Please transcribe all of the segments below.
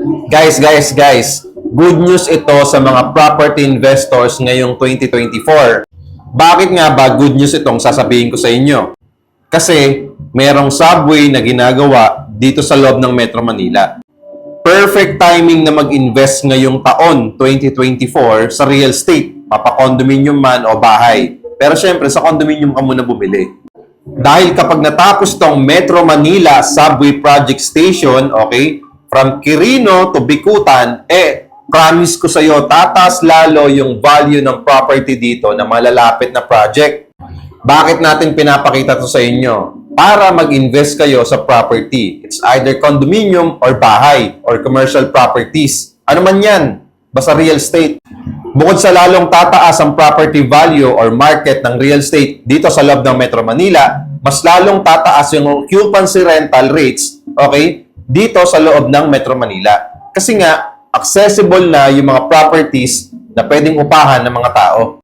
Guys. Good news ito sa mga property investors ngayong 2024. Bakit nga ba good news itong sasabihin ko sa inyo? Kasi merong subway na ginagawa dito sa loob ng Metro Manila. Perfect timing na mag-invest ngayong taon, 2024, sa real estate, mapa-condominium man o bahay. Pero syempre, sa condominium ka muna bumili. Dahil kapag natapos tong Metro Manila Subway Project Station, okay, from Quirino to Bicutan, promise ko sa iyo, tataas lalo yung value ng property dito na malalapit na project. Bakit natin pinapakita to sa inyo? Para mag-invest kayo sa property. It's either condominium or bahay or commercial properties. Ano man yan, basta real estate. Bukod sa lalong tataas ang property value or market ng real estate dito sa loob ng Metro Manila, mas lalong tataas yung occupancy rental rates, okay, dito sa loob ng Metro Manila. Kasi nga, accessible na yung mga properties na pwedeng upahan ng mga tao.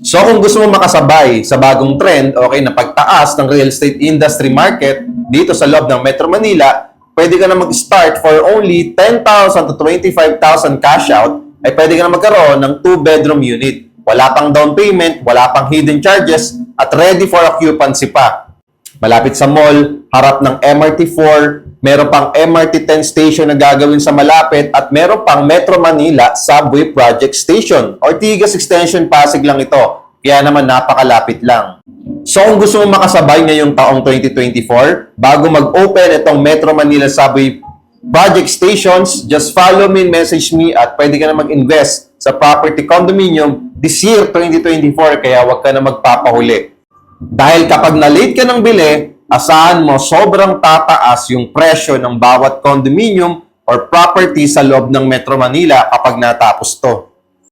So kung gusto mo makasabay sa bagong trend, okay, na pagtaas ng real estate industry market dito sa loob ng Metro Manila, pwede ka na mag-start for only 10,000 to 25,000 cash out, ay pwede ka na magkaroon ng 2-bedroom unit. Wala pang down payment, wala pang hidden charges, at ready for occupancy pa. Malapit sa mall, harap ng MRT4, meron pang MRT10 station na gagawin sa malapit at meron pang Metro Manila Subway Project Station. Ortigas Extension Pasig lang ito. Kaya naman napakalapit lang. So kung gusto mo makasabay ngayong taong 2024, bago mag-open itong Metro Manila Subway Project Stations, just follow me, message me at pwede ka na mag-invest sa property condominium this year 2024 kaya wag ka na magpapahuli. Dahil kapag na-late ka ng bili, asahan mo sobrang tataas yung presyo ng bawat condominium or property sa loob ng Metro Manila kapag natapos to.